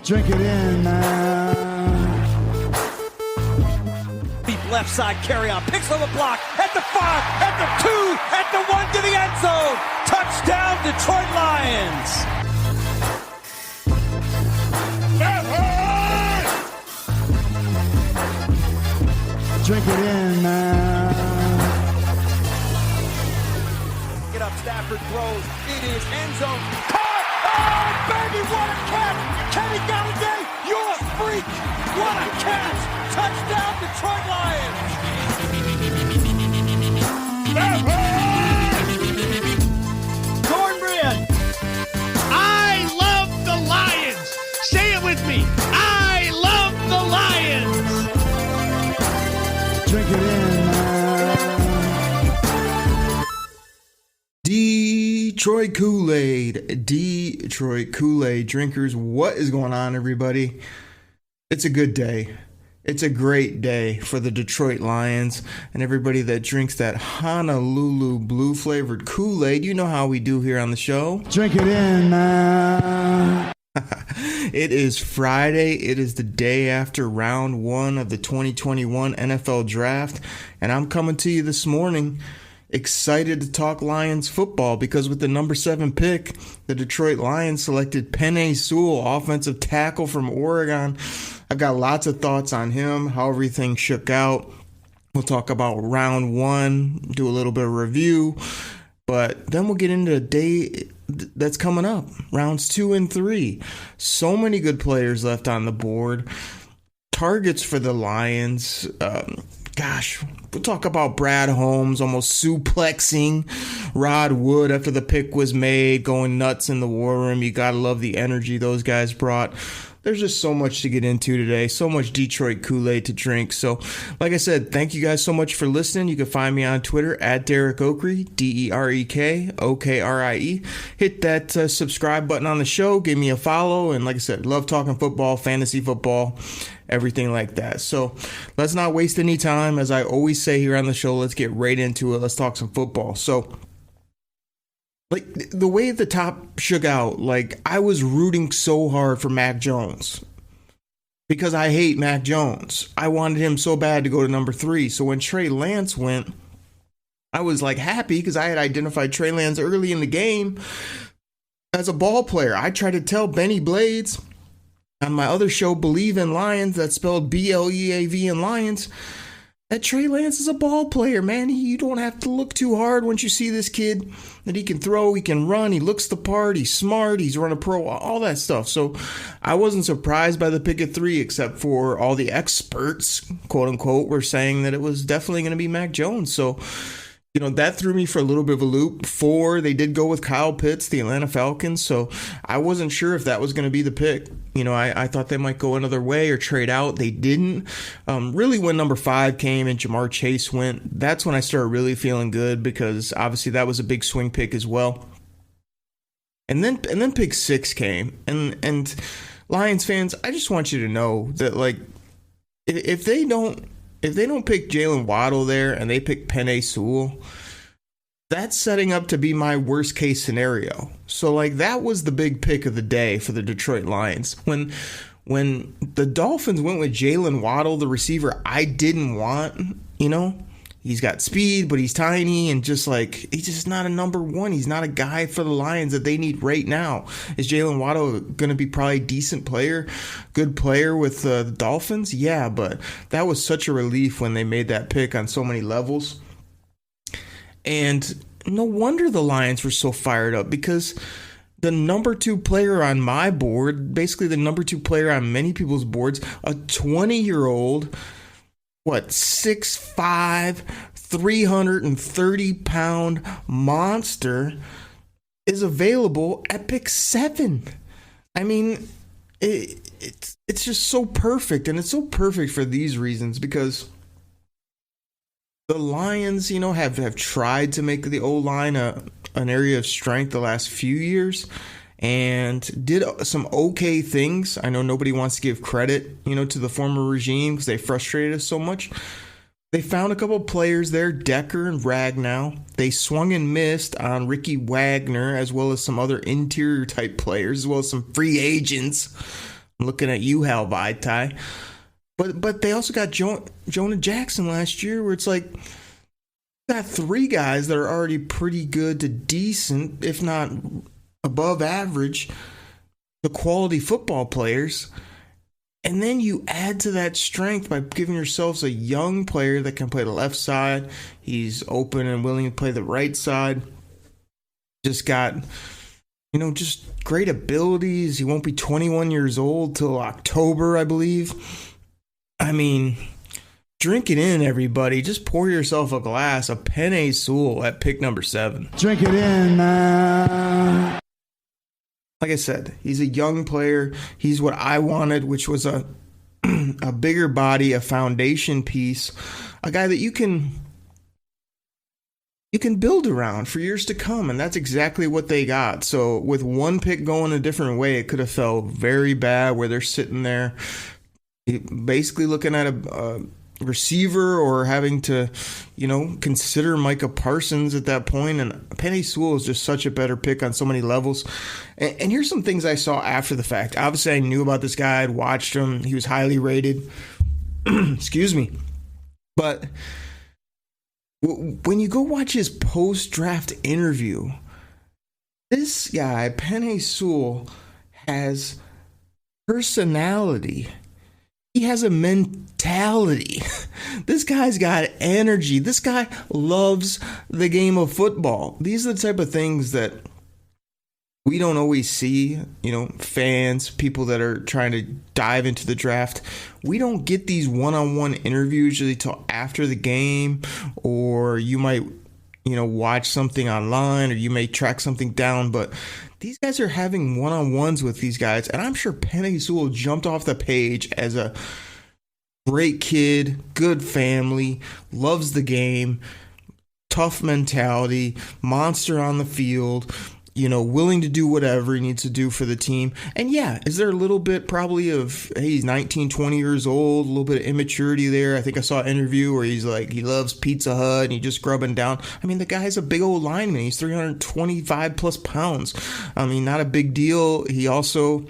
Drink it in, man. Deep left side carry on. Picks on the block. At the 5, at the 2, at the 1 to the end zone. Touchdown, Detroit Lions. Drink it in, man. Get up, Stafford throws. It is end zone. Caught! Oh, baby, what a catch! Kenny Galladay, you're a freak! What a catch! Touchdown, Detroit Lions! Cornbread! I love the Lions! Say it with me! I love the Lions! Drink it in, man. Detroit Koolaid. Detroit Koolaid drinkers. What is going on, everybody? It's a good day. It's a great day for the Detroit Lions and everybody that drinks that Honolulu blue flavored Kool-Aid. You know how we do here on the show. Drink it in, man. It is Friday. It is the day after round 1 of the 2021 NFL Draft. And I'm coming to you this morning excited to talk Lions football because with the number 7 pick, the Detroit Lions selected Penei Sewell, offensive tackle from Oregon. I've got lots of thoughts on him, how everything shook out. We'll talk about round 1, do a little bit of review, but then we'll get into a day that's coming up, rounds 2 and 3. So many good players left on the board. Targets for the Lions. We'll talk about Brad Holmes almost suplexing Rod Wood after the pick was made, going nuts in the war room. You got to love the energy those guys brought. There's just so much to get into today, so much Detroit Kool-Aid to drink. So, like I said, thank you guys so much for listening. You can find me on Twitter at Derek Okrie, DerekOkrie. Hit that subscribe button on the show. Give me a follow. And like I said, love talking football, fantasy football, everything like that. So let's not waste any time. As I always say here on the show, let's get right into it. Let's talk some football. So, like, the way the top shook out, like, I was rooting so hard for Mac Jones because I hate Mac Jones. I wanted him so bad to go to number 3. So when Trey Lance went, I was, like, happy because I had identified Trey Lance early in the game as a ball player. I tried to tell Benny Blades on my other show, Believe in Lions, that's spelled B-L-E-A-V in Lions, that Trey Lance is a ball player, man. You don't have to look too hard once you see this kid, that he can throw, he can run, he looks the part, he's smart, he's run a pro, all that stuff. So I wasn't surprised by the pick at 3, except for all the experts, quote unquote, were saying that it was definitely going to be Mac Jones. So, you know, that threw me for a little bit of a loop. 4, they did go with Kyle Pitts, the Atlanta Falcons, so I wasn't sure if that was going to be the pick. You know, I thought they might go another way or trade out. They didn't. Really, when number 5 came and Jamar Chase went, that's when I started really feeling good because obviously that was a big swing pick as well. And then pick 6 came, and Lions fans, I just want you to know that, like, if they don't pick Jalen Waddle there and they pick Penei Sewell, that's setting up to be my worst case scenario. So, like, that was the big pick of the day for the Detroit Lions. When the Dolphins went with Jalen Waddle, the receiver I didn't want, you know, he's got speed, but he's tiny and just like, he's just not a number 1. He's not a guy for the Lions that they need right now. Is Jalen Waddle going to be probably a decent player, good player with the Dolphins? Yeah, but that was such a relief when they made that pick on so many levels. And no wonder the Lions were so fired up because the number 2 player on my board, basically the number 2 player on many people's boards, a 20-year-old, 6'5", 330-pound monster is available at pick 7. I mean, it's just so perfect, and it's so perfect for these reasons because the Lions, you know, have tried to make the O-line an area of strength the last few years and did some okay things. I know nobody wants to give credit, you know, to the former regime because they frustrated us so much. They found a couple of players there, Decker and Ragnow. They swung and missed on Ricky Wagner as well as some other interior type players as well as some free agents looking at you, Hal Vaitai. But they also got Jonah Jackson last year, where it's like, got three guys that are already pretty good to decent, if not above average, the quality football players. And then you add to that strength by giving yourselves a young player that can play the left side. He's open and willing to play the right side. Just got, just great abilities. He won't be 21 years old till October, I believe. I mean, drink it in, everybody. Just pour yourself a glass of Penei Sewell at pick number 7. Drink it in, man. Like I said, he's a young player. He's what I wanted, which was a bigger body, a foundation piece, a guy that you can build around for years to come, and that's exactly what they got. So with one pick going a different way, it could have felt very bad, where they're sitting there basically looking at a receiver or having to, consider Micah Parsons at that point. And Penei Sewell is just such a better pick on so many levels. And here's some things I saw after the fact. Obviously, I knew about this guy. I'd watched him. He was highly rated. Excuse me. But when you go watch his post-draft interview, this guy, Penei Sewell, has personality. He has a mentality. This guy's got energy. This guy loves the game of football. These are the type of things that we don't always see, fans, people that are trying to dive into the draft. We don't get these one-on-one interviews usually till after the game, or you might, watch something online, or you may track something down, but these guys are having one-on-ones with these guys, and I'm sure Penei Sewell jumped off the page as a great kid, good family, loves the game, tough mentality, monster on the field, willing to do whatever he needs to do for the team. And yeah, is there a little bit probably of, hey, he's 19, 20 years old, a little bit of immaturity there. I think I saw an interview where he's like, he loves Pizza Hut and he's just grubbing down. I mean, the guy's a big old lineman. He's 325 plus pounds. I mean, not a big deal. He also,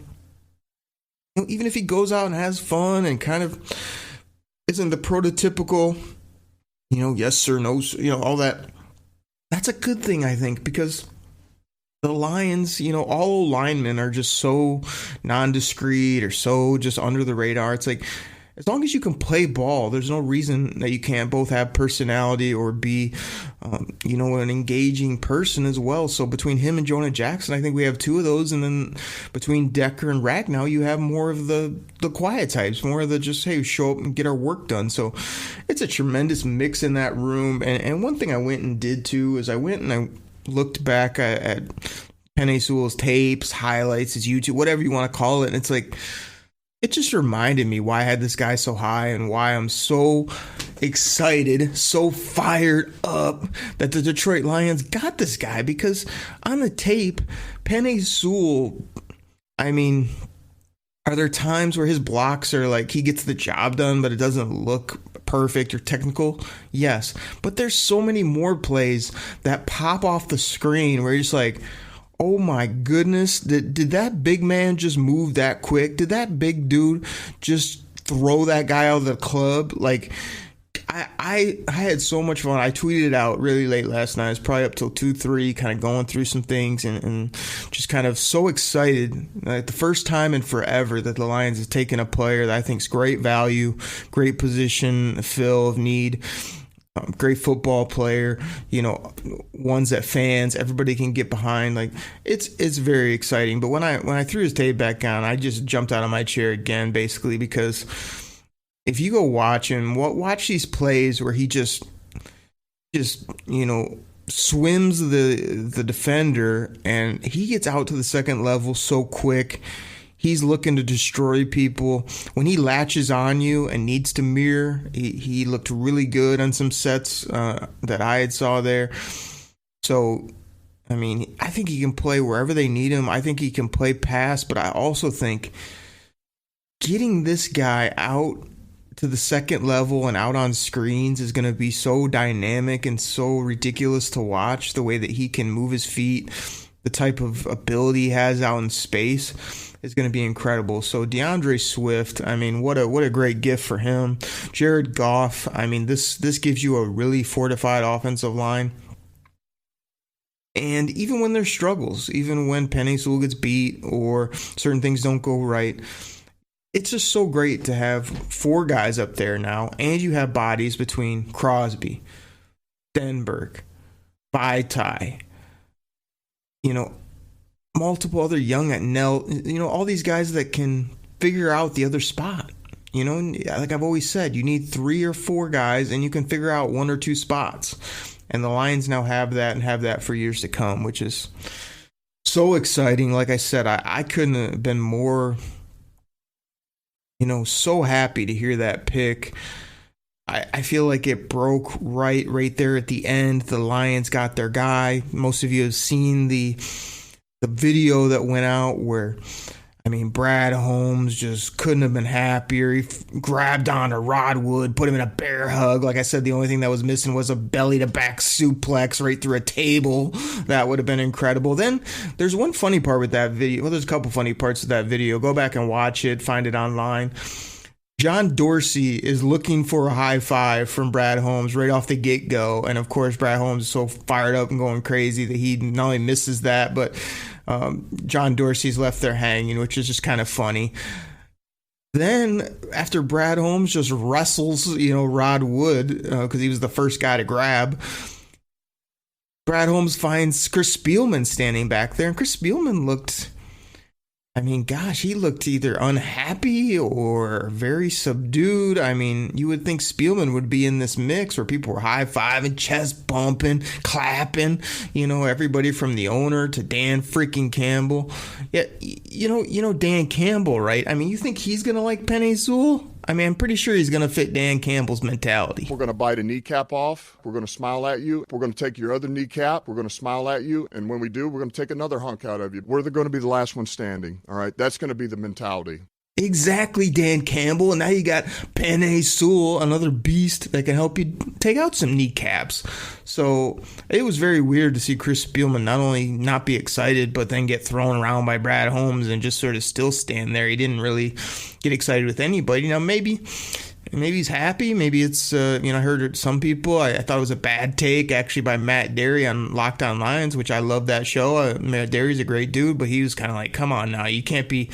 even if he goes out and has fun and kind of isn't the prototypical, yes sir, no sir, all that, that's a good thing, I think, because the Lions, all linemen are just so nondiscreet or so just under the radar. It's like, as long as you can play ball, there's no reason that you can't both have personality or be, an engaging person as well. So between him and Jonah Jackson, I think we have two of those. And then between Decker and Ragnow, you have more of the quiet types, more of the just, hey, show up and get our work done. So it's a tremendous mix in that room. And one thing I went and did too is I looked back at Penei Sewell's tapes, highlights, his YouTube, whatever you want to call it. And it's like, it just reminded me why I had this guy so high and why I'm so excited, so fired up that the Detroit Lions got this guy. Because on the tape, Penei Sewell, I mean, are there times where his blocks are like he gets the job done, but it doesn't look perfect or technical? Yes. But there's so many more plays that pop off the screen where you're just like, oh my goodness, did that big man just move that quick? Did that big dude just throw that guy out of the club? Like, I had so much fun. I tweeted it out really late last night. I was probably up till 2-3, kind of going through some things and just kind of so excited. Like the first time in forever that the Lions have taken a player that I think is great value, great position, fill of need. Great football player, ones that fans, everybody can get behind. Like it's very exciting. But when I threw his tape back on, I just jumped out of my chair again, basically, because if you go watch him, watch these plays where he just swims the defender and he gets out to the second level so quick. He's looking to destroy people. When he latches on you and needs to mirror, he looked really good on some sets that I had saw there. So, I mean, I think he can play wherever they need him. I think he can play pass, but I also think getting this guy out to the second level and out on screens is going to be so dynamic and so ridiculous to watch, the way that he can move his feet, the type of ability he has out in space is going to be incredible. So DeAndre Swift, I mean, what a great gift for him. Jared Goff, I mean, this gives you a really fortified offensive line. And even when there's struggles, even when Penei Sewell gets beat or certain things don't go right, it's just so great to have 4 guys up there now, and you have bodies between Crosby, Denberg, Vaitai, multiple other young at Nell, all these guys that can figure out the other spot. Like I've always said, you need 3 or 4 guys, and you can figure out 1 or 2 spots. And the Lions now have that and have that for years to come, which is so exciting. Like I said, I couldn't have been more, so happy to hear that pick. I feel like it broke right there at the end. The Lions got their guy. Most of you have seen the video that went out where, Brad Holmes just couldn't have been happier. He grabbed onto Rod Wood, put him in a bear hug. Like I said, the only thing that was missing was a belly-to-back suplex right through a table. That would have been incredible. Then there's one funny part with that video. Well, there's a couple funny parts of that video. Go back and watch it. Find it online. John Dorsey is looking for a high five from Brad Holmes right off the get-go. And, of course, Brad Holmes is so fired up and going crazy that he not only misses that, but John Dorsey's left there hanging, which is just kind of funny. Then, after Brad Holmes just wrestles, Rod Wood, because he was the first guy to grab, Brad Holmes finds Chris Spielman standing back there. And Chris Spielman looked... he looked either unhappy or very subdued. You would think Spielman would be in this mix where people were high-fiving, chest bumping, clapping, everybody from the owner to Dan freaking Campbell. Yeah, Dan Campbell, right? You think he's going to like Penei Sewell? I'm pretty sure he's going to fit Dan Campbell's mentality. We're going to bite a kneecap off. We're going to smile at you. We're going to take your other kneecap. We're going to smile at you. And when we do, we're going to take another hunk out of you. We're going to be the last one standing. All right? That's going to be the mentality. Exactly, Dan Campbell. And now you got Penei Sewell, another beast that can help you take out some kneecaps. So it was very weird to see Chris Spielman not only not be excited, but then get thrown around by Brad Holmes and just sort of still stand there. He didn't really get excited with anybody. Maybe he's happy. Maybe it's, I heard some people, I thought it was a bad take actually by Matt Derry on Locked On Lions, which I love that show. Matt Derry's a great dude, but he was kind of like, come on now, you can't be,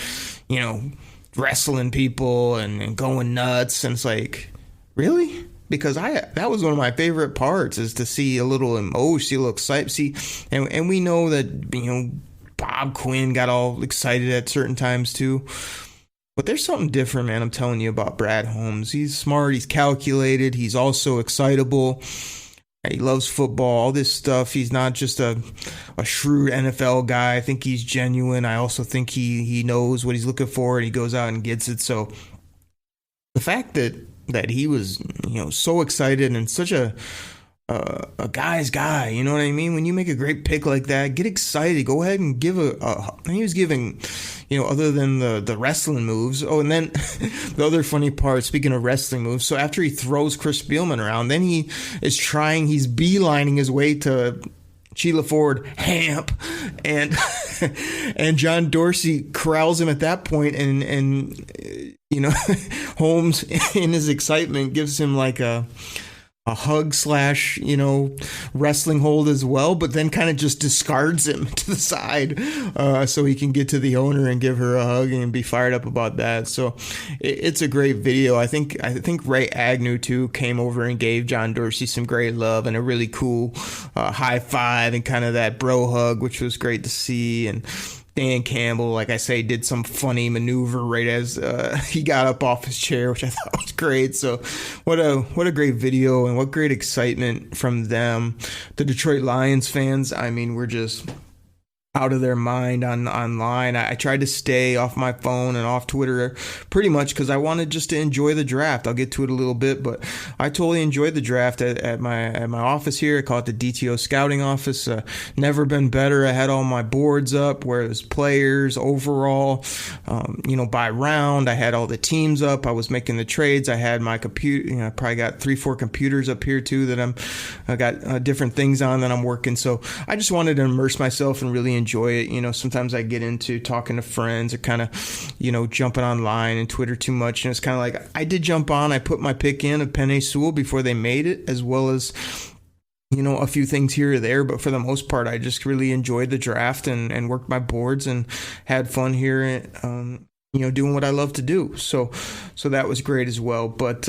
wrestling people and going nuts. And it's like, really? Because that was one of my favorite parts, is to see a little emotion, see a little excitement. And we know that, Bob Quinn got all excited at certain times too. But there's something different, man, I'm telling you, about Brad Holmes. He's smart, he's calculated, he's also excitable. He loves football, all this stuff. He's not just a shrewd NFL guy. I think he's genuine. I also think he knows what he's looking for, and he goes out and gets it. So the fact that he was, so excited and such a guy's guy, you know what I mean? When you make a great pick like that, get excited. Go ahead and give he was giving, other than the wrestling moves. Oh, and then the other funny part, speaking of wrestling moves, so after he throws Chris Spielman around, then he's beelining his way to Sheila Ford Hamp, and and John Dorsey corrals him at that point, and Holmes in his excitement gives him like a hug / wrestling hold as well, but then kind of just discards him to the side so he can get to the owner and give her a hug and be fired up about that. So it's a great video. I think Ray Agnew too came over and gave John Dorsey some great love and a really cool high five and kind of that bro hug, which was great to see. And Dan Campbell, like I say, did some funny maneuver right as he got up off his chair, which I thought was great. So what a great video, and what great excitement from them. The Detroit Lions fans, we're just out of their mind online. I tried to stay off my phone and off Twitter pretty much because I wanted just to enjoy the draft. I'll get to it a little bit, but I totally enjoyed the draft at my office here. I call it the DTO scouting office. Never been better. I had all my boards up where there's players, overall, by round. I had all the teams up. I was making the trades. I had my computer. I probably got 3-4 computers up here too that I got different things on that I'm working. So I just wanted to immerse myself and really enjoy it. Sometimes I get into talking to friends or kind of, jumping online and Twitter too much. And it's kind of like I did jump on. I put my pick in of Penei Sewell before they made it, as well as a few things here or there, but for the most part, I just really enjoyed the draft and worked my boards and had fun here, doing what I love to do. So that was great as well. But,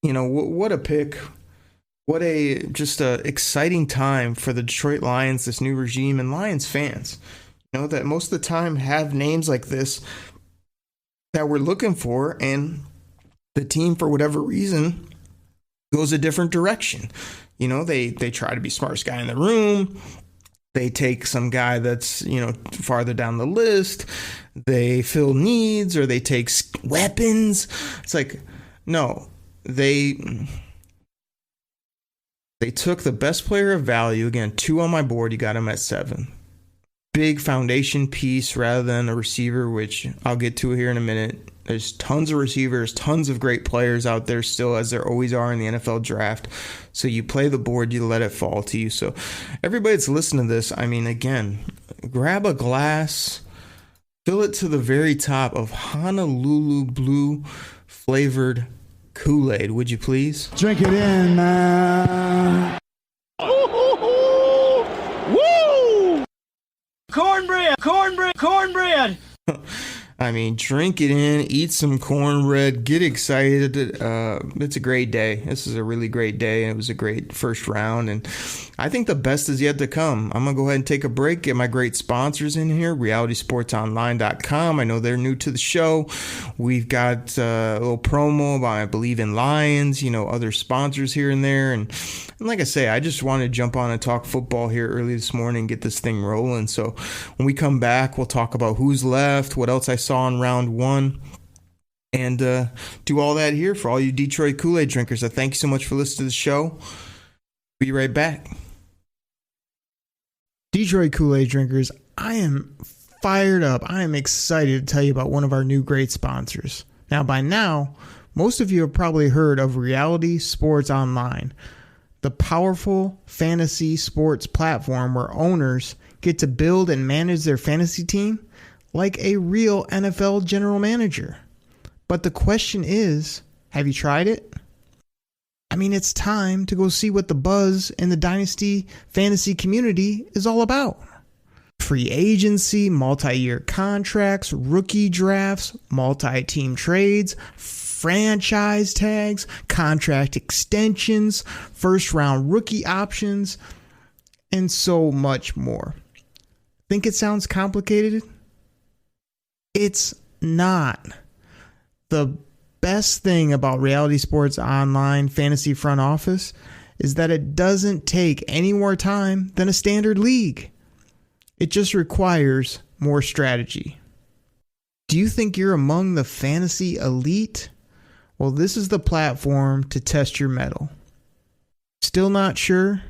what a pick. What a exciting time for the Detroit Lions, this new regime, and Lions fans, that most of the time have names like this that we're looking for, and the team, for whatever reason, goes a different direction. They try to be smartest guy in the room. They take some guy that's, farther down the list. They fill needs, or they take weapons. It's like, no, they took the best player of value. Again, 2 on my board. You got him at 7. Big foundation piece rather than a receiver, which I'll get to here in a minute. There's tons of receivers, tons of great players out there still, as there always are in the NFL draft. So you play the board, you let it fall to you. So everybody that's listening to this, again, grab a glass, fill it to the very top of Honolulu Blue flavored Kool-Aid, would you please? Drink it in, man. Woo! Cornbread! Drink it in, eat some cornbread, get excited. It's a great day. This is a really great day, and it was a great first round, and I think the best is yet to come. I'm going to go ahead and take a break, get my great sponsors in here, realitysportsonline.com. I know they're new to the show. We've got a little promo about I Believe in Lions, other sponsors here and there, and like I say, I just wanted to jump on and talk football here early this morning, get this thing rolling. So when we come back, we'll talk about who's left, what else I saw in round 1, and do all that here for all you Detroit Kool-Aid drinkers. I thank you so much for listening to the show. Be right back. Detroit Kool-Aid drinkers, I am fired up. I am excited to tell you about one of our new great sponsors. Now, by now, most of you have probably heard of Reality Sports Online, the powerful fantasy sports platform where owners get to build and manage their fantasy team like a real NFL general manager. But the question is, have you tried it? It's time to go see what the buzz in the Dynasty fantasy community is all about. Free agency, multi-year contracts, rookie drafts, multi-team trades, franchise tags, contract extensions, first-round rookie options, and so much more. Think it sounds complicated? It's not. The best thing about Reality Sports Online Fantasy Front Office is that it doesn't take any more time than a standard league. It just requires more strategy. Do you think you're among the fantasy elite? Well, this is the platform to test your mettle. Still not sure?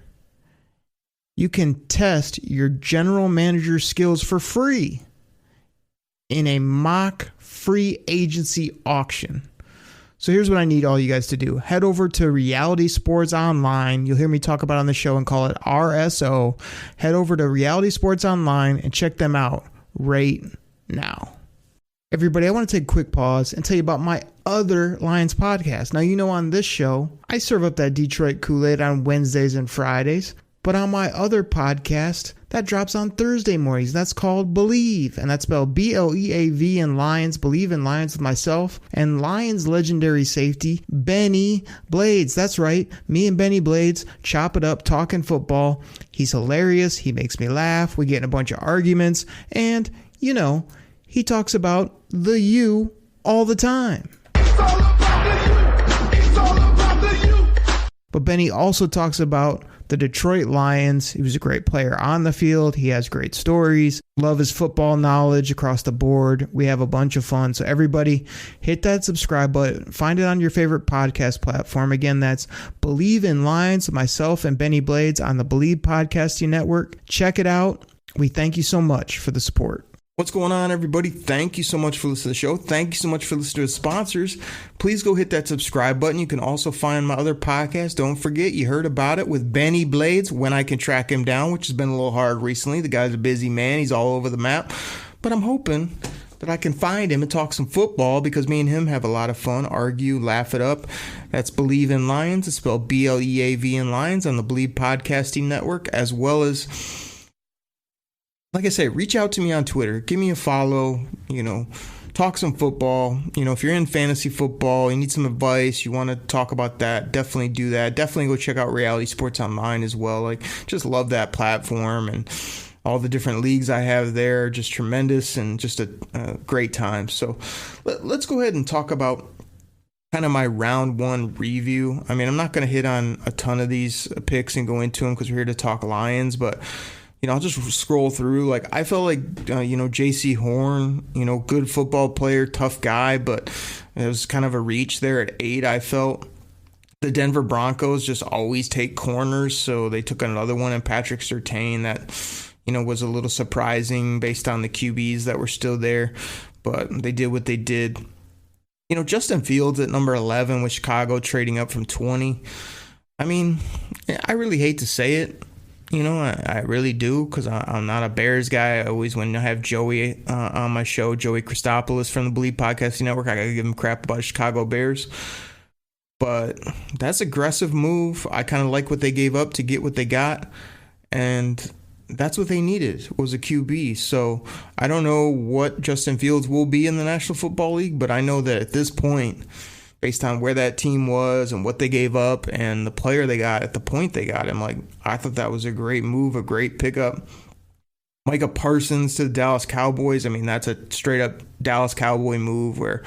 You can test your general manager skills for free in a mock free agency auction. So here's what I need all you guys to do. Head over to Reality Sports Online. You'll hear me talk about it on the show and call it RSO. Head over to Reality Sports Online and check them out right now. Everybody, I want to take a quick pause and tell you about my other Lions podcast. Now, on this show, I serve up that Detroit Kool-Aid on Wednesdays and Fridays. But on my other podcast, that drops on Thursday mornings. That's called Believe, and that's spelled B-L-E-A-V in Lions, Believe in Lions with myself, and Lions legendary safety, Benny Blades. That's right, me and Benny Blades chop it up talking football. He's hilarious. He makes me laugh. We get in a bunch of arguments, and, he talks about the U all the time. It's all about the U. It's all about the U. But Benny also talks about the Detroit Lions. He was a great player on the field. He has great stories. Love his football knowledge across the board. We have a bunch of fun. So everybody hit that subscribe button. Find it on your favorite podcast platform. Again, that's Believe in Lions, myself and Benny Blades on the Believe Podcasting Network. Check it out. We thank you so much for the support. What's going on, everybody? Thank you so much for listening to the show. Thank you so much for listening to the sponsors. Please go hit that subscribe button. You can also find my other podcast. Don't forget, you heard about it with Benny Blades, When I Can Track Him Down, which has been a little hard recently. The guy's a busy man. He's all over the map. But I'm hoping that I can find him and talk some football, because me and him have a lot of fun, argue, laugh it up. That's Believe in Lions. It's spelled BLEAV in Lions on the Believe Podcasting Network, as well as, like I say, reach out to me on Twitter. Give me a follow, talk some football. If you're in fantasy football, you need some advice, you want to talk about that, definitely do that. Definitely go check out Reality Sports Online as well. Just love that platform, and all the different leagues I have there, just tremendous and just a great time. So let's go ahead and talk about kind of my round one review. I mean, I'm not going to hit on a ton of these picks and go into them because we're here to talk Lions, but I'll just scroll through. I felt like, J.C. Horn, good football player, tough guy, but it was kind of a reach there at 8, I felt. The Denver Broncos just always take corners, so they took another one in Patrick Surtain that, was a little surprising based on the QBs that were still there, but they did what they did. Justin Fields at number 11 with Chicago trading up from 20. I mean, I really hate to say it. I really do, because I'm not a Bears guy. I always, when I have Joey on my show, Joey Christopoulos from the Believe Podcasting Network, I got to give him crap about Chicago Bears. But that's aggressive move. I kind of like what they gave up to get what they got. And that's what they needed, was a QB. So I don't know what Justin Fields will be in the National Football League, but I know that at this point, based on where that team was and what they gave up and the player they got at the point they got him, I thought that was a great move, a great pickup. Micah Parsons to the Dallas Cowboys. I mean, that's a straight up Dallas Cowboy move where,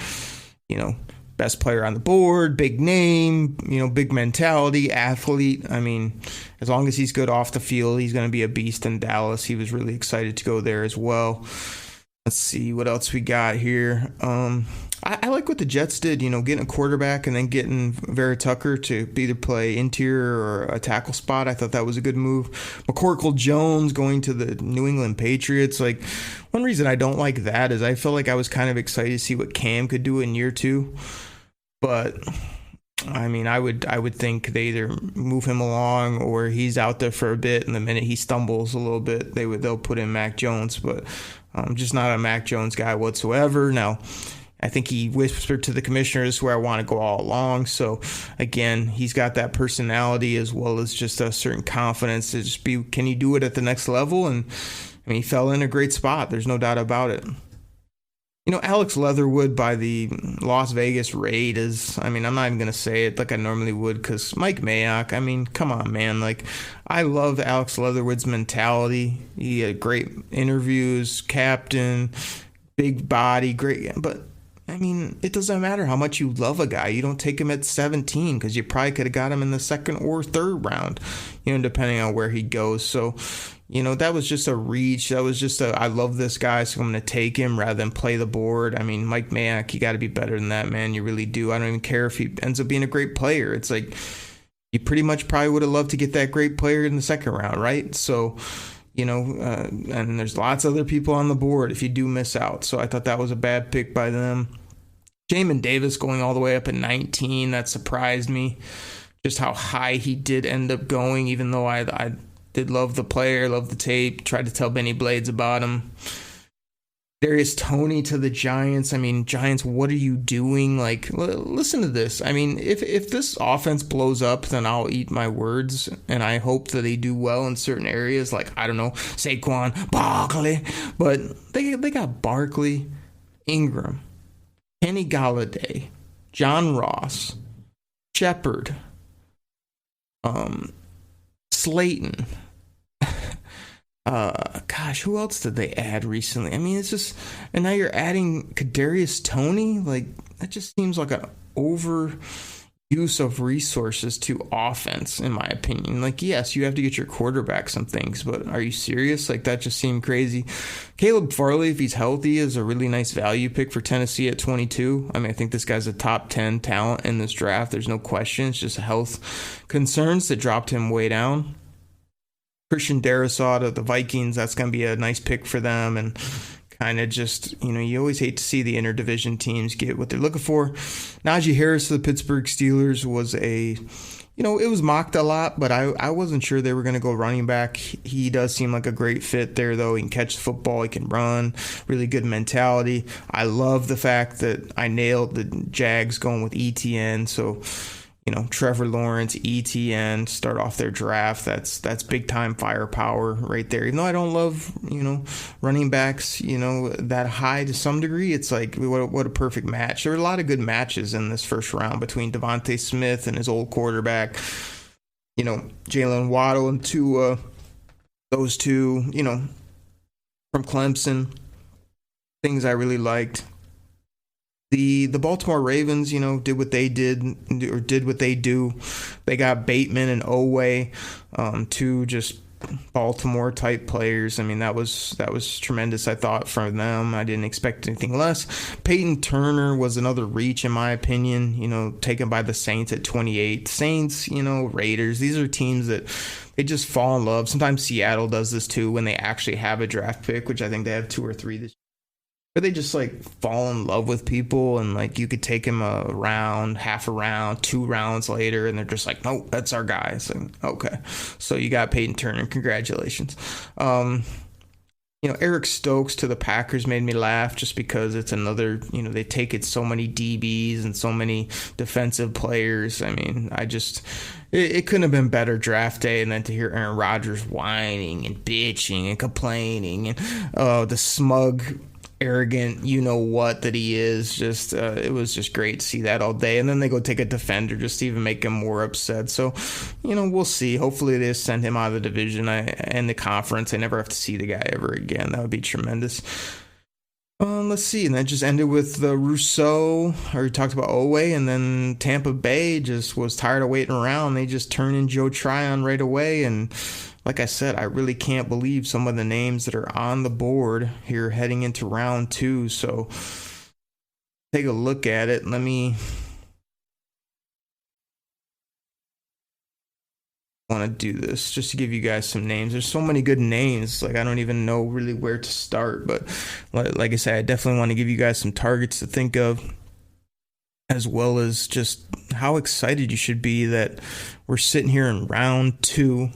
best player on the board, big name, big mentality, athlete. I mean, as long as he's good off the field, he's going to be a beast in Dallas. He was really excited to go there as well. Let's see what else we got here. I like what the Jets did, getting a quarterback and then getting Vera Tucker to either play interior or a tackle spot. I thought that was a good move. McCorkle Jones going to the New England Patriots. One reason I don't like that is I felt like I was kind of excited to see what Cam could do in year 2. But I mean, I would think they either move him along or he's out there for a bit, and the minute he stumbles a little bit, they'll put in Mac Jones. But I'm just not a Mac Jones guy whatsoever. Now, I think he whispered to the commissioner, "This is where I want to go all along." So again, he's got that personality as well as just a certain confidence to just be, can you do it at the next level? And I mean, he fell in a great spot. There's no doubt about it. Alex Leatherwood by the Las Vegas Raiders. I mean, I'm not even going to say it like I normally would, because Mike Mayock, I mean, come on, man. I love Alex Leatherwood's mentality. He had great interviews, captain, big body, great. But, I mean, it doesn't matter how much you love a guy. You don't take him at 17, because you probably could have got him in the second or third round, depending on where he goes. So, that was just a reach. That was just I love this guy, so I'm going to take him rather than play the board. I mean, Mike Mayock, you got to be better than that, man. You really do. I don't even care if he ends up being a great player. It's you pretty much probably would have loved to get that great player in the second round, right? So, and there's lots of other people on the board if you do miss out. So I thought that was a bad pick by them. Jamin Davis going all the way up at 19, that surprised me. Just how high he did end up going, even though I did love the player, love the tape, tried to tell Benny Blades about him. Darius Toney to the Giants. I mean, Giants, what are you doing? Listen to this. I mean, if this offense blows up, then I'll eat my words, and I hope that they do well in certain areas, I don't know, Saquon, Barkley. But they got Barkley, Ingram, Kenny Galladay, John Ross, Shepard, Slayton. Who else did they add recently? I mean, it's just, and now you're adding Kadarius Toney. That just seems like an overuse of resources to offense, in my opinion. Yes, you have to get your quarterback some things, but are you serious? That just seemed crazy. Caleb Farley, if he's healthy, is a really nice value pick for Tennessee at 22. I mean, I think this guy's a top 10 talent in this draft. There's no question. It's just health concerns that dropped him way down. Christian Darrisaw of the Vikings, that's going to be a nice pick for them. And kind of just, you always hate to see the interdivision teams get what they're looking for. Najee Harris of the Pittsburgh Steelers was it was mocked a lot, but I wasn't sure they were going to go running back. He does seem like a great fit there, though. He can catch the football. He can run. Really good mentality. I love the fact that I nailed the Jags going with ETN. So, Trevor Lawrence, ETN, start off their draft. That's big-time firepower right there. Even though I don't love, running backs, that high to some degree, it's like, what a perfect match. There were a lot of good matches in this first round between Devontae Smith and his old quarterback, Jalen Waddle and Tua, those two, from Clemson, things I really liked. The Baltimore Ravens, did what they did what they do. They got Bateman and Oweh, two just Baltimore type players. I mean, that was tremendous, I thought, from them. I didn't expect anything less. Peyton Turner was another reach, in my opinion, taken by the Saints at 28. Saints, Raiders, these are teams that they just fall in love. Sometimes Seattle does this too when they actually have a draft pick, which I think they have 2 or 3 this year. Or they just fall in love with people, and you could take him a round, half a round, 2 rounds later, and they're just like, nope, that's our guy. So, okay. So you got Peyton Turner. Congratulations. Eric Stokes to the Packers made me laugh just because it's another, they take it so many DBs and so many defensive players. I mean, it couldn't have been better draft day, and then to hear Aaron Rodgers whining and bitching and complaining and the smug, arrogant what that he is, just it was just great to see that all day. And then they go take a defender just to even make him more upset. So we'll see. Hopefully they send him out of the division and the conference. I never have to see the guy ever again. That would be tremendous. Let's see. And that just ended with Rousseau. I already talked about Oweh, and then Tampa Bay just was tired of waiting around. They just turned in Joe Tryon right away. And like I said, I really can't believe some of the names that are on the board here heading into round 2. So take a look at it. Let me want to do this just to give you guys some names. There's so many good names. I don't even know really where to start. But like I said, I definitely want to give you guys some targets to think of, as well as just how excited you should be that we're sitting here in round 2.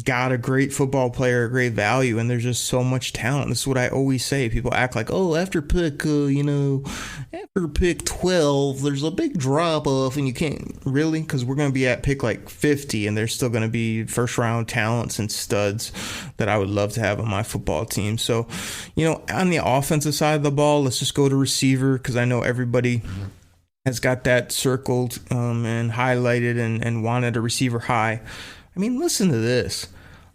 Got a great football player, a great value, and there's just so much talent. This is what I always say. People act like, after pick, after pick 12, there's a big drop off, and you can't really, because we're going to be at pick 50, and there's still going to be first round talents and studs that I would love to have on my football team. So, on the offensive side of the ball, let's just go to receiver, because I know everybody has got that circled and highlighted and wanted a receiver high. I mean, listen to this.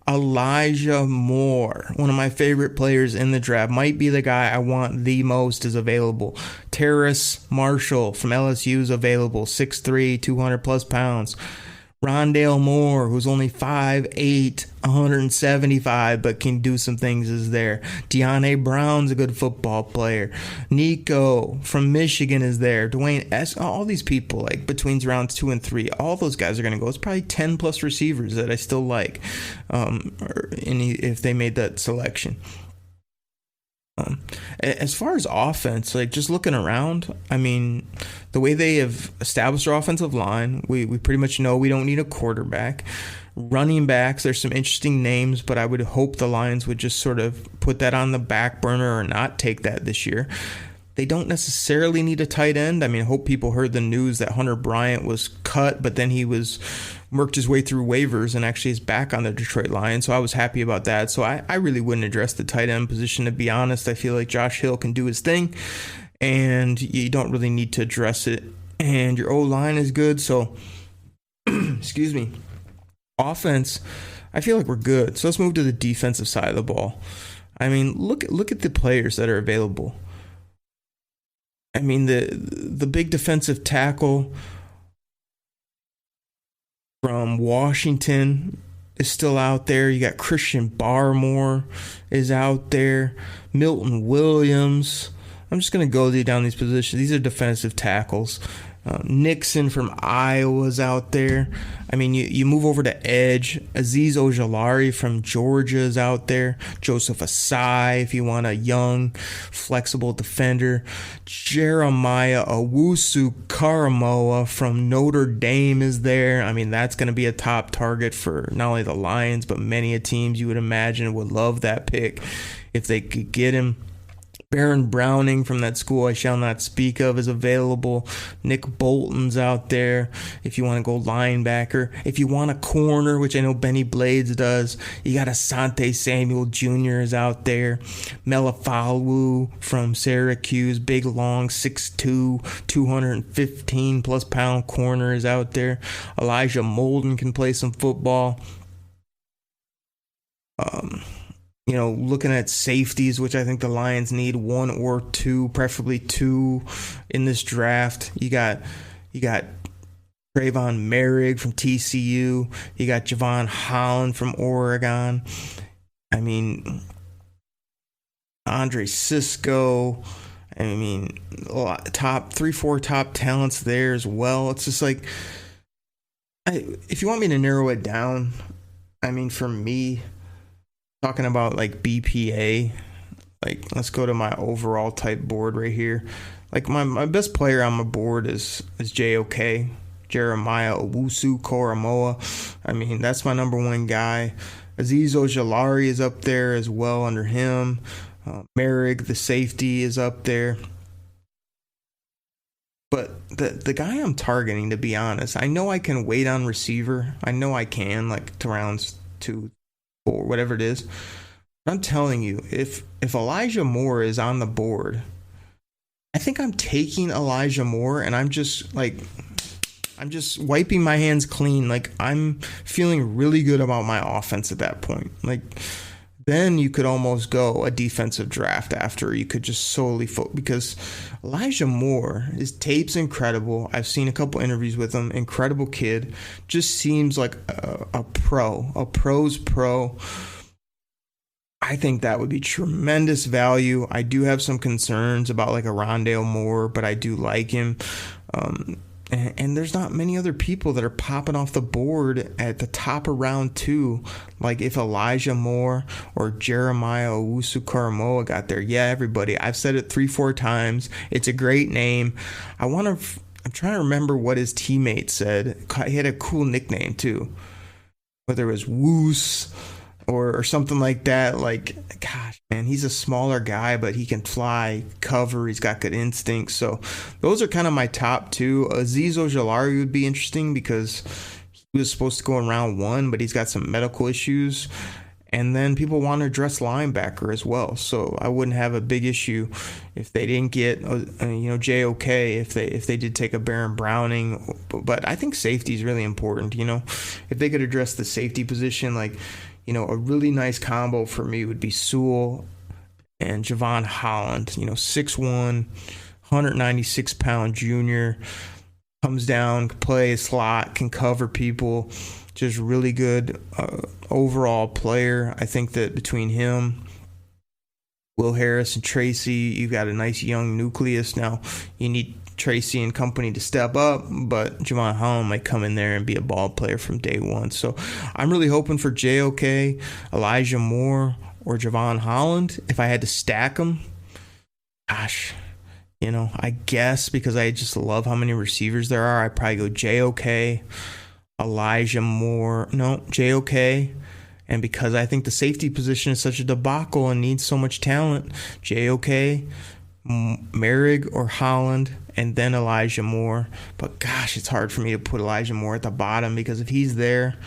Elijah Moore, one of my favorite players in the draft, might be the guy I want the most, is available. Terrace Marshall from LSU is available, 6'3", 200 plus pounds. Rondale Moore, who's only 5'8", 175, but can do some things, is there. Deonte Brown's a good football player. Nico from Michigan is there. Dwayne S. All these people, between rounds 2 and 3, all those guys are going to go. It's probably 10 plus receivers that I still like, if they made that selection. As far as offense, just looking around, I mean, the way they have established their offensive line, we pretty much know we don't need a quarterback. Running backs, there's some interesting names, but I would hope the Lions would just sort of put that on the back burner or not take that this year. They don't necessarily need a tight end. I mean, I hope people heard the news that Hunter Bryant was cut, but then he worked his way through waivers and actually is back on the Detroit Lions, so I was happy about that. So I really wouldn't address the tight end position, to be honest. I feel like Josh Hill can do his thing, and you don't really need to address it. And your O-line is good, so excuse me. Offense, I feel like we're good. So let's move to the defensive side of the ball. I mean, look at the players that are available. I mean, the big defensive tackle from Washington is still out there. You got Christian Barmore is out there. Milton Williams. I'm just going to go down these positions. These are defensive tackles. Nixon from Iowa's out there. I mean, you move over to edge. Azeez Ojulari from Georgia is out there. Joseph Asai, if you want a young, flexible defender. Jeremiah Owusu-Koramoah from Notre Dame is there. I mean, that's going to be a top target for not only the Lions, but many teams you would imagine would love that pick if they could get him. Baron Browning from that school I shall not speak of is available. Nick Bolton's out there if you want to go linebacker. If you want a corner, which I know Benny Blades does, you got Asante Samuel Jr. is out there. Melifawu from Syracuse, big, long, 6'2", 215-plus pound corner is out there. Elijah Molden can play some football. Looking at safeties, which I think the Lions need one or two, preferably two in this draft. You got Trayvon Merrick from TCU. You got Javon Holland from Oregon. I mean, Andre Sisco. I mean, top 3-4 top talents there as well. It's just like, if you want me to narrow it down, I mean, for me, talking about like BPA, like let's go to my overall type board right here. Like my best player on my board is JOK, Jeremiah Owusu-Koramoah. I mean, that's my number one guy. Azeez Ojulari is up there as well under him. Merrick, the safety, is up there. But the guy I'm targeting, to be honest, I know I can wait on receiver. I know I can, like to rounds 2 or whatever it is. But I'm telling you, if Elijah Moore is on the board, I think I'm taking Elijah Moore, and I'm just wiping my hands clean. Like, I'm feeling really good about my offense at that point. Like, then you could almost go a defensive draft after. You could just solely because Elijah Moore, his tape's incredible. I've seen a couple interviews with him. Incredible kid. Just seems like a pro's pro. I think that would be tremendous value. I do have some concerns about like a Rondale Moore, but I do like him. And there's not many other people that are popping off the board at the top of round 2. Like if Elijah Moore or Jeremiah Owusu-Koramoah got there. Yeah, everybody. I've said it 3-4 times. It's a great name. I'm trying to remember what his teammate said. He had a cool nickname too. Whether it was Woos or something like that. Like, gosh, man, he's a smaller guy, but he can fly, cover. He's got good instincts. So those are kind of my top 2. Azeez Ojulari would be interesting because he was supposed to go in round 1, but he's got some medical issues. And then people want to address linebacker as well. So I wouldn't have a big issue if they didn't get, JOK, if they did take a Baron Browning. But I think safety is really important. If they could address the safety position, like, a really nice combo for me would be Sewell and Javon Holland. 6'1", 196-pound junior, comes down, can play a slot, can cover people. Just really good overall player. I think that between him, Will Harris, and Tracy, you've got a nice young nucleus. Now, you need Tracy and company to step up, but Javon Holland might come in there and be a ball player from day one. So I'm really hoping for JOK, Elijah Moore, or Javon Holland. If I had to stack them, gosh, I guess because I just love how many receivers there are, I'd probably go JOK, Elijah Moore, JOK. And because I think the safety position is such a debacle and needs so much talent, JOK, Merrick or Holland, and then Elijah Moore. But gosh, it's hard for me to put Elijah Moore at the bottom because if he's there,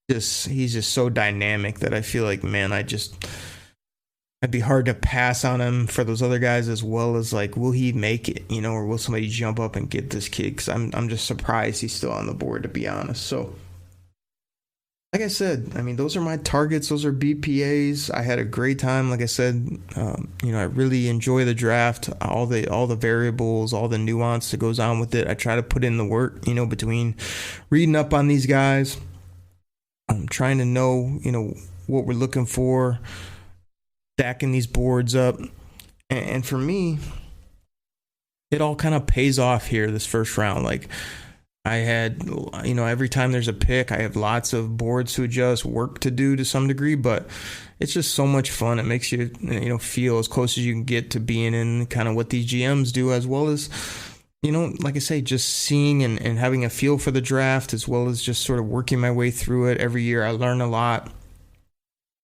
he's just so dynamic that I feel like, man, it'd be hard to pass on him for those other guys, as well as like, will he make it, or will somebody jump up and get this kid? Because I'm just surprised he's still on the board, to be honest. So, like I said, I mean, those are my targets. Those are BPAs. I had a great time. Like I said, I really enjoy the draft, all the variables, all the nuance that goes on with it. I try to put in the work, between reading up on these guys. I'm trying to know, what we're looking for, stacking these boards up, And for me, it all kind of pays off here this first round. Like, I had, every time there's a pick, I have lots of boards to adjust, work to do to some degree, but it's just so much fun. It makes you, feel as close as you can get to being in kind of what these GMs do, as well as, like I say, just seeing and having a feel for the draft, as well as just sort of working my way through it. Every year I learn a lot.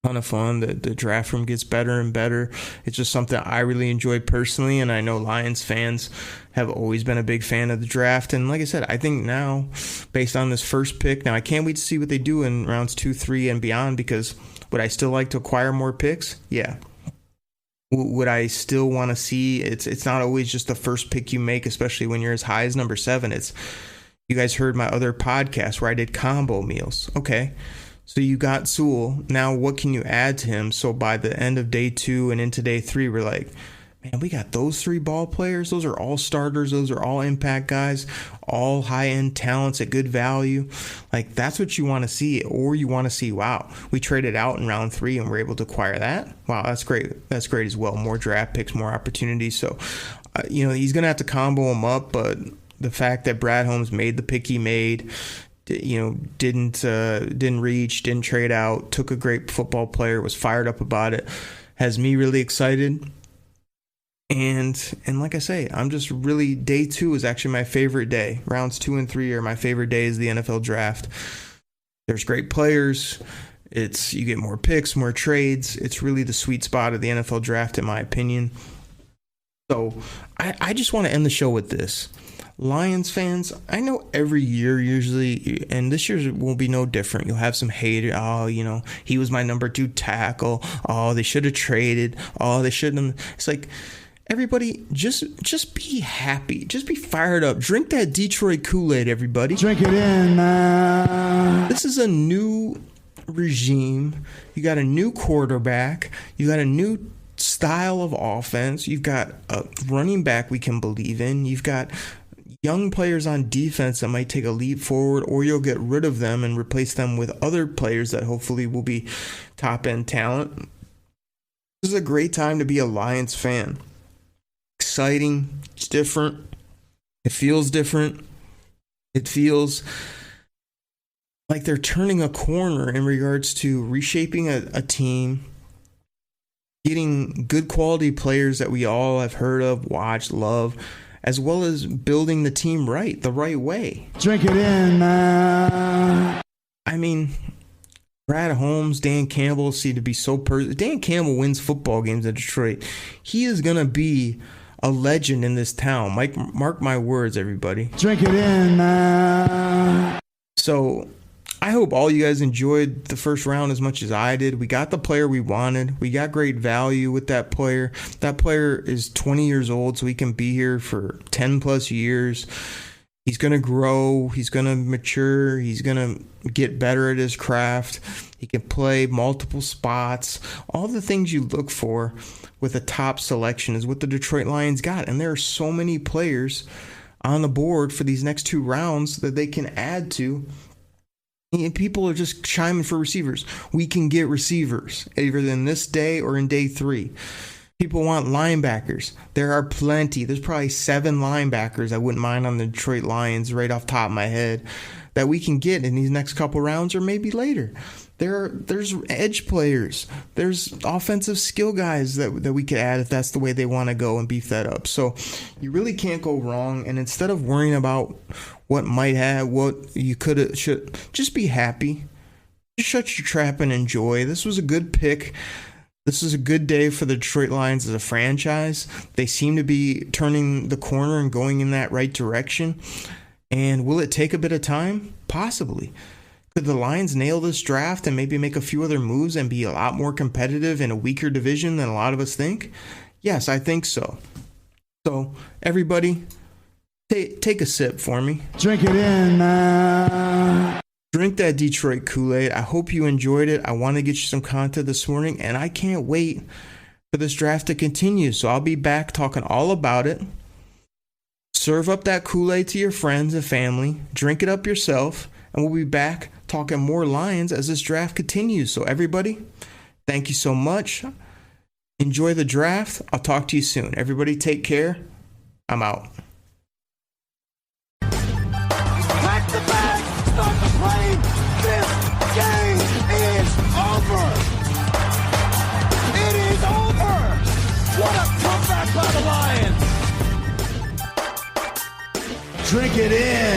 Ton of fun. The draft room gets better and better. It's just something I really enjoy personally, and I know Lions fans have always been a big fan of the draft. And like I said, I think now, based on this first pick, now I can't wait to see what they do in rounds 2, 3, and beyond, because would I still like to acquire more picks? Yeah. Would I still want to see, it's not always just the first pick you make, especially when you're as high as number 7. It's, you guys heard my other podcast where I did combo meals. Okay. So you got Sewell. Now what can you add to him? So by the end of day 2 and into day 3, we're like, man, we got those 3 ball players. Those are all starters. Those are all impact guys, all high-end talents at good value. Like, that's what you want to see. Or you want to see, wow, we traded out in round 3 and we're able to acquire that. Wow, that's great. That's great as well. More draft picks, more opportunities. So, he's going to have to combo them up. But the fact that Brad Holmes made the pick he made, didn't reach, didn't trade out, took a great football player, was fired up about it, has me really excited. And like I say, I'm just really, day 2 is actually my favorite day. Rounds 2 and 3 are my favorite days of the NFL draft. There's great players. You get more picks, more trades. It's really the sweet spot of the NFL draft, in my opinion. So I just want to end the show with this. Lions fans, I know every year usually, and this year will be no different. You'll have some hater. Oh, he was my number 2 tackle. Oh, they should have traded. Oh, they shouldn't have. It's like, everybody, just be happy. Just be fired up. Drink that Detroit Koolaid, everybody. Drink it in, man. This is a new regime. You got a new quarterback. You got a new style of offense. You've got a running back we can believe in. You've got young players on defense that might take a leap forward, or you'll get rid of them and replace them with other players that hopefully will be top-end talent. This is a great time to be a Lions fan. Exciting. It's different. It feels different. It feels like they're turning a corner in regards to reshaping a team, getting good quality players that we all have heard of, watched, love, as well as building the team the right way. Drink it in, man. I mean, Brad Holmes, Dan Campbell seem to be so Dan Campbell wins football games in Detroit. He is going to be a legend in this town. Mark my words, everybody. Drink it in, man. So I hope all you guys enjoyed the first round as much as I did. We got the player we wanted. We got great value with that player. That player is 20 years old, so he can be here for 10 plus years. He's going to grow. He's going to mature. He's going to get better at his craft. He can play multiple spots. All the things you look for with a top selection is what the Detroit Lions got. And there are so many players on the board for these next 2 rounds that they can add to. And people are just chiming for receivers. We can get receivers either in this day or in day 3. People want linebackers. There are plenty. There's probably 7 linebackers I wouldn't mind on the Detroit Lions right off the top of my head that we can get in these next couple rounds or maybe later. There's edge players. There's offensive skill guys that we could add if that's the way they want to go and beef that up. So you really can't go wrong. And instead of worrying about what might have, what you could, should, just be happy. Just shut your trap and enjoy. This was a good pick. This is a good day for the Detroit Lions as a franchise. They seem to be turning the corner and going in that right direction. And will it take a bit of time? Possibly. Could the Lions nail this draft and maybe make a few other moves and be a lot more competitive in a weaker division than a lot of us think? Yes, I think so. So, everybody, take a sip for me. Drink it in, man. Drink that Detroit Kool-Aid. I hope you enjoyed it. I want to get you some content this morning, and I can't wait for this draft to continue. So I'll be back talking all about it. Serve up that Kool-Aid to your friends and family. Drink it up yourself, and we'll be back talking more Lions as this draft continues. So everybody, thank you so much. Enjoy the draft. I'll talk to you soon. Everybody take care. I'm out. Pack the bag, start the plane. This game is over. It is over. What a comeback by the Lions. Drink it in.